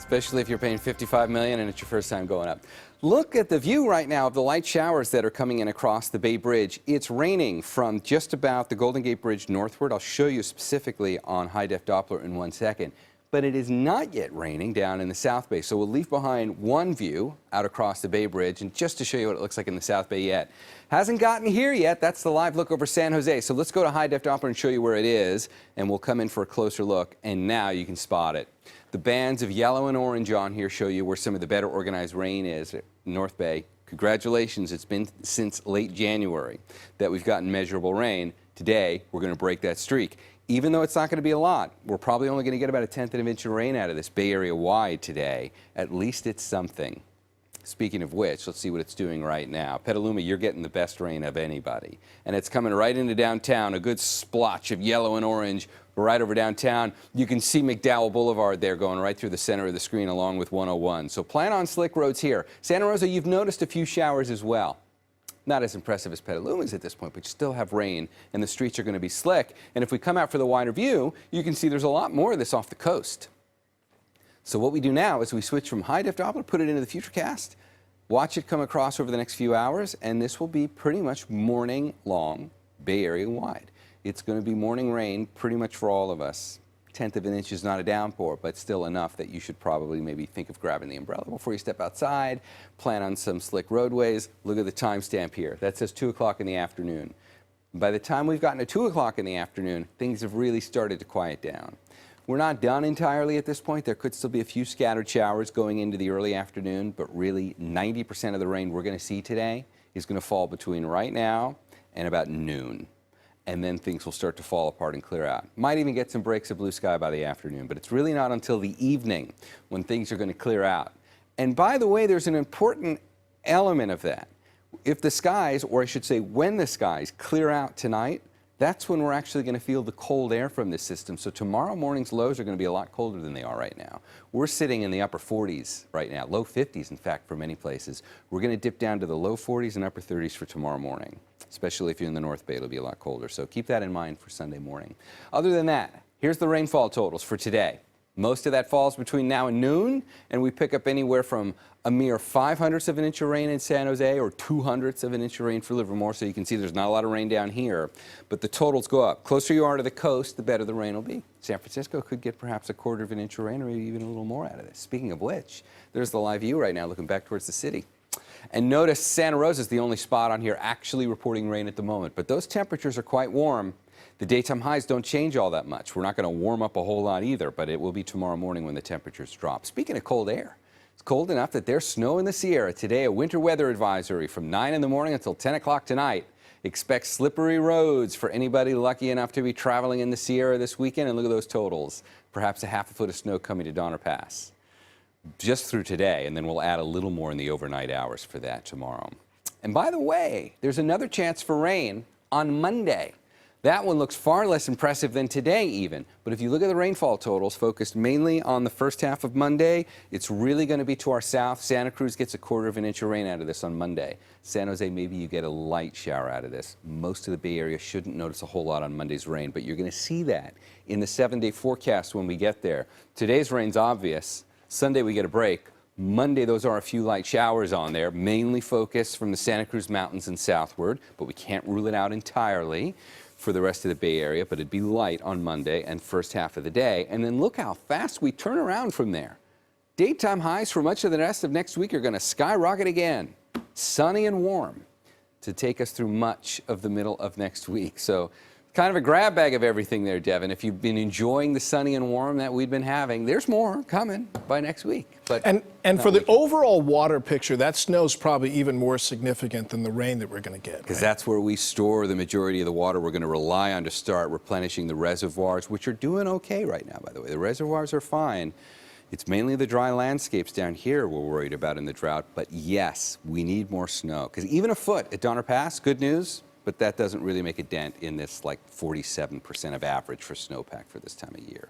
especially if you're paying $55 million and it's your first time going up. Look at the view right now of the light showers that are coming in across the Bay Bridge. It's raining from just about the Golden Gate Bridge northward. I'll show you specifically on high-def Doppler in 1 second. But it is not yet raining down in the South Bay. So we'll leave behind one view out across the Bay Bridge, and just to show you what it looks like in the South Bay yet. Hasn't gotten here yet. That's the live look over San Jose. So let's go to high-def Doppler and show you where it is, and we'll come in for a closer look, and now you can spot it. The bands of yellow and orange on here show you where some of the better organized rain is at North Bay. Congratulations, it's been since late January that we've gotten measurable rain. Today, we're going to break that streak. Even though it's not going to be a lot, we're probably only going to get about 1/10 of an inch of rain out of this Bay Area wide today. At least it's something. Speaking of which, let's see what it's doing right now. Petaluma, you're getting the best rain of anybody. And it's coming right into downtown, a good splotch of yellow and orange right over downtown. You can see McDowell Boulevard there going right through the center of the screen along with 101. So plan on slick roads here. Santa Rosa, you've noticed a few showers as well. Not as impressive as Petaluma's at this point, but you still have rain, and the streets are going to be slick. And if we come out for the wider view, you can see there's a lot more of this off the coast. So what we do now is we switch from high-def Doppler, put it into the Futurecast, watch it come across over the next few hours, and this will be pretty much morning-long, Bay Area wide. It's going to be morning rain pretty much for all of us. 1/10 of an inch is not a downpour, but still enough that you should probably maybe think of grabbing the umbrella before you step outside. Plan on some slick roadways. Look at the timestamp here. That says 2 o'clock in the afternoon. By the time we've gotten to 2 o'clock in the afternoon, things have really started to quiet down. We're not done entirely at this point. There could still be a few scattered showers going into the early afternoon, but really 90% of the rain we're going to see today is going to fall between right now and about noon. And then things will start to fall apart and clear out. Might even get some breaks of blue sky by the afternoon, but it's really not until the evening when things are going to clear out. And by the way, there's an important element of that. If the skies, or I should say when the skies clear out tonight, that's when we're actually going to feel the cold air from this system. So tomorrow morning's lows are going to be a lot colder than they are right now. We're sitting in the upper 40s right now, low 50s in fact for many places. We're going to dip down to the low 40s and upper 30s for tomorrow morning. Especially if you're in the North Bay, it'll be a lot colder. So keep that in mind for Sunday morning. Other than that, here's the rainfall totals for today. Most of that falls between now and noon, and we pick up anywhere from a mere 0.05 of an inch of rain in San Jose or 0.02 of an inch of rain for Livermore. So you can see there's not a lot of rain down here, but the totals go up. Closer you are to the coast, the better the rain will be. San Francisco could get perhaps 1/4 of an inch of rain or maybe even a little more out of this. Speaking of which, there's the live view right now looking back towards the city. And notice Santa Rosa is the only spot on here actually reporting rain at the moment, but those temperatures are quite warm. The daytime highs don't change all that much. We're not going to warm up a whole lot either, but it will be tomorrow morning when the temperatures drop. Speaking of cold air, it's cold enough that there's snow in the Sierra. Today, a winter weather advisory from 9 in the morning until 10 o'clock tonight. Expect slippery roads for anybody lucky enough to be traveling in the Sierra this weekend. And look at those totals. Perhaps a 1/2 foot of snow coming to Donner Pass just through today, and then we'll add a little more in the overnight hours for that tomorrow. And by the way, there's another chance for rain on Monday. That one looks far less impressive than today even, but if you look at the rainfall totals focused mainly on the first half of Monday, it's really going to be to our south. Santa Cruz gets 1/4 of an inch of rain out of this on Monday. San Jose, maybe you get a light shower out of this. Most of the Bay Area shouldn't notice a whole lot on Monday's rain, but you're going to see that in the 7-day forecast when we get there. Today's rain's obvious. Sunday we get a break. Monday, those are a few light showers on there, mainly focused from the Santa Cruz Mountains and southward, but we can't rule it out entirely for the rest of the Bay Area, but it'd be light on Monday and first half of the day. And then look how fast we turn around from there. Daytime highs for much of the rest of next week are going to skyrocket again. Sunny and warm to take us through much of the middle of next week. So kind of a grab bag of everything there, Devin. If you've been enjoying the sunny and warm that we've been having, there's more coming by next week. But and for the overall water picture, that snow's probably even more significant than the rain that we're going to get. Because that's where we store the majority of the water we're going to rely on to start replenishing the reservoirs, which are doing okay right now, by the way. The reservoirs are fine. It's mainly the dry landscapes down here we're worried about in the drought. But yes, we need more snow. Because even a foot at Donner Pass, good news, but that doesn't really make a dent in this like 47% of average for snowpack for this time of year.